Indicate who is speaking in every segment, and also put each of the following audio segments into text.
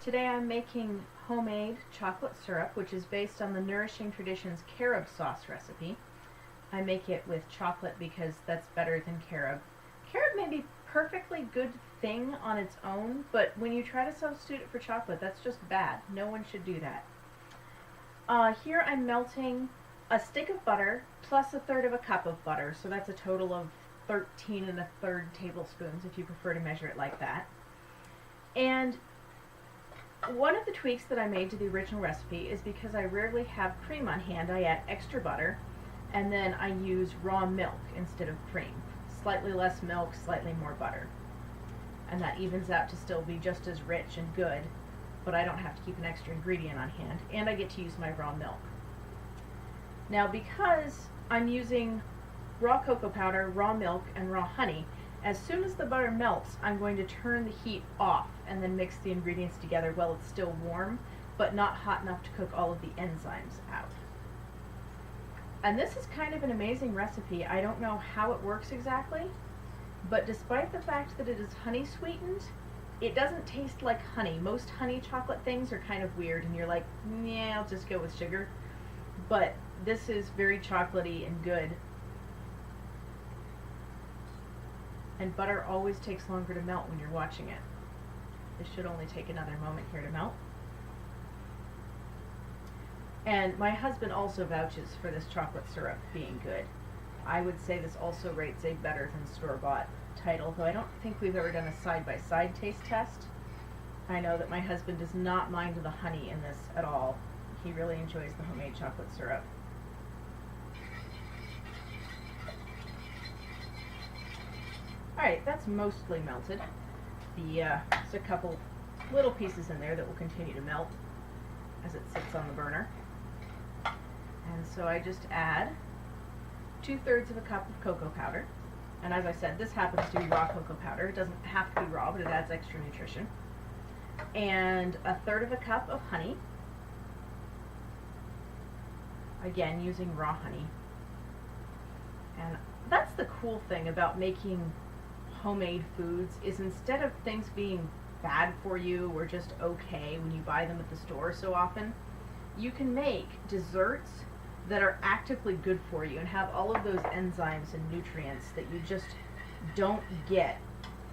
Speaker 1: Today I'm making homemade chocolate syrup, which is based on the Nourishing Traditions carob sauce recipe. I make it with chocolate because that's better than carob. Carob may be a perfectly good thing on its own, but when you try to substitute it for chocolate, that's just bad. No one should do that. Here I'm melting a stick of butter plus 1/3 cup of butter, so that's a total of 13 1/3 tablespoons if you prefer to measure it like that. And one of the tweaks that I made to the original recipe is because I rarely have cream on hand, I add extra butter, and then I use raw milk instead of cream. Slightly less milk, slightly more butter. And that evens out to still be just as rich and good, but I don't have to keep an extra ingredient on hand, and I get to use my raw milk. Now, because I'm using raw cocoa powder, raw milk, and raw honey, as soon as the butter melts, I'm going to turn the heat off and then mix the ingredients together while it's still warm, but not hot enough to cook all of the enzymes out. And this is kind of an amazing recipe. I don't know how it works exactly, but despite the fact that it is honey sweetened, it doesn't taste like honey. Most honey chocolate things are kind of weird and you're like, yeah, I'll just go with sugar. But this is very chocolatey and good. And butter always takes longer to melt when you're watching it. This should only take another moment here to melt. And my husband also vouches for this chocolate syrup being good. I would say this also rates a better than store-bought title, though I don't think we've ever done a side-by-side taste test. I know that my husband does not mind the honey in this at all. He really enjoys the homemade chocolate syrup. Alright, that's mostly melted. There's a couple little pieces in there that will continue to melt as it sits on the burner. And so I just add 2/3 cup of cocoa powder. And as I said, this happens to be raw cocoa powder. It doesn't have to be raw, but it adds extra nutrition. And 1/3 cup of honey. Again, using raw honey. And that's the cool thing about making homemade foods, is instead of things being bad for you or just okay when you buy them at the store so often, you can make desserts that are actively good for you and have all of those enzymes and nutrients that you just don't get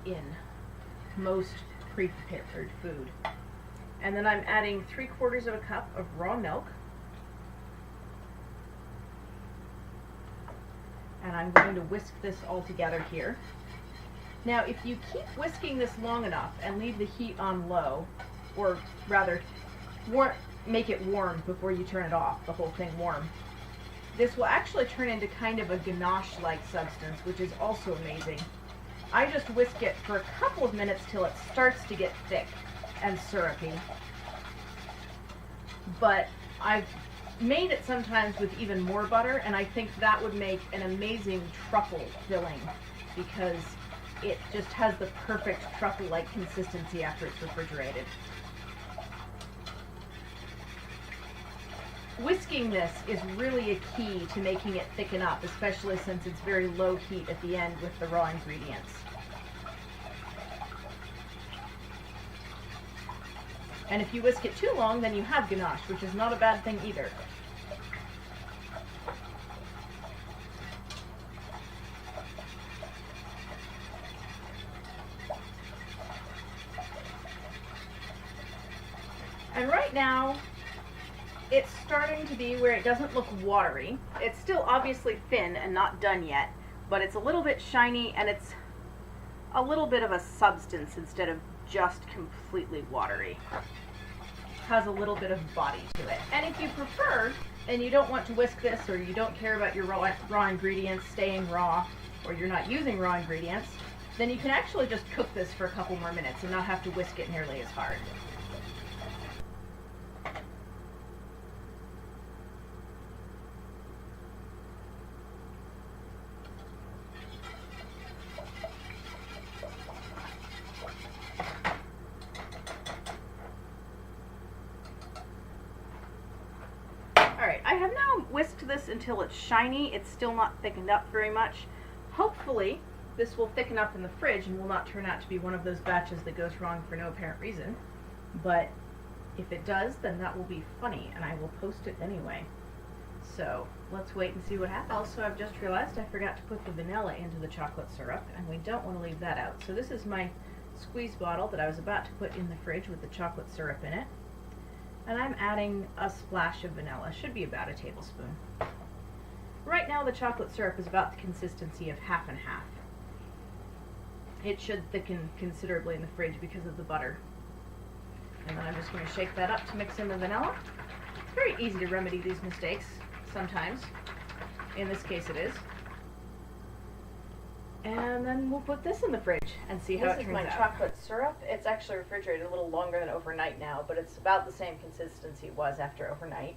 Speaker 1: in most pre-prepared food. And then I'm adding 3/4 cup of raw milk. And I'm going to whisk this all together here. Now, if you keep whisking this long enough and leave the heat on low, or rather, make it warm before you turn it off, the whole thing warm, this will actually turn into kind of a ganache-like substance, which is also amazing. I just whisk it for a couple of minutes till it starts to get thick and syrupy. But I've made it sometimes with even more butter, and I think that would make an amazing truffle filling because it just has the perfect truffle-like consistency after it's refrigerated. Whisking this is really a key to making it thicken up, especially since it's very low heat at the end with the raw ingredients. And if you whisk it too long, then you have ganache, which is not a bad thing either. And right now, it's starting to be where it doesn't look watery. It's still obviously thin and not done yet, but it's a little bit shiny and it's a little bit of a substance instead of just completely watery. Has a little bit of body to it. And if you prefer, and you don't want to whisk this, or you don't care about your raw ingredients staying raw, or you're not using raw ingredients, then you can actually just cook this for a couple more minutes and not have to whisk it nearly as hard. I have now whisked this until it's shiny. It's still not thickened up very much. Hopefully, this will thicken up in the fridge and will not turn out to be one of those batches that goes wrong for no apparent reason. but if it does, then that will be funny, and I will post it anyway. So let's wait and see what happens. Also, I've just realized I forgot to put the vanilla into the chocolate syrup, and we don't want to leave that out. So this is my squeeze bottle that I was about to put in the fridge with the chocolate syrup in it. And I'm adding a splash of vanilla, should be about a tablespoon. Right now the chocolate syrup is about the consistency of half and half. It should thicken considerably in the fridge because of the butter. And then I'm just going to shake that up to mix in the vanilla. It's very easy to remedy these mistakes sometimes. In this case it is. And then we'll put this in the fridge and see how it turns out. This is my chocolate syrup. It's actually refrigerated a little longer than overnight now, but it's about the same consistency it was after overnight.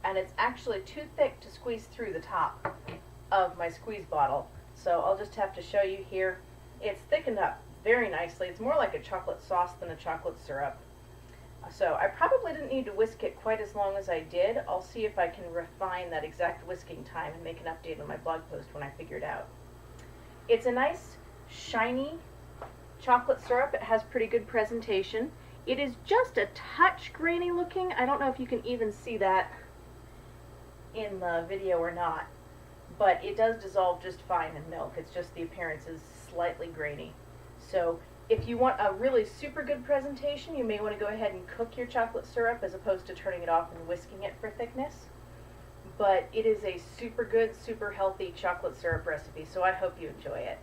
Speaker 1: And it's actually too thick to squeeze through the top of my squeeze bottle. So I'll just have to show you here. It's thickened up very nicely. It's more like a chocolate sauce than a chocolate syrup. So I probably didn't need to whisk it quite as long as I did. I'll see if I can refine that exact whisking time and make an update on my blog post when I figure it out. It's a nice, shiny chocolate syrup. It has pretty good presentation. It is just a touch grainy looking. I don't know if you can even see that in the video or not, but it does dissolve just fine in milk. It's just the appearance is slightly grainy. So if you want a really super good presentation, you may want to go ahead and cook your chocolate syrup as opposed to turning it off and whisking it for thickness. But it is a super good, super healthy chocolate syrup recipe, so I hope you enjoy it.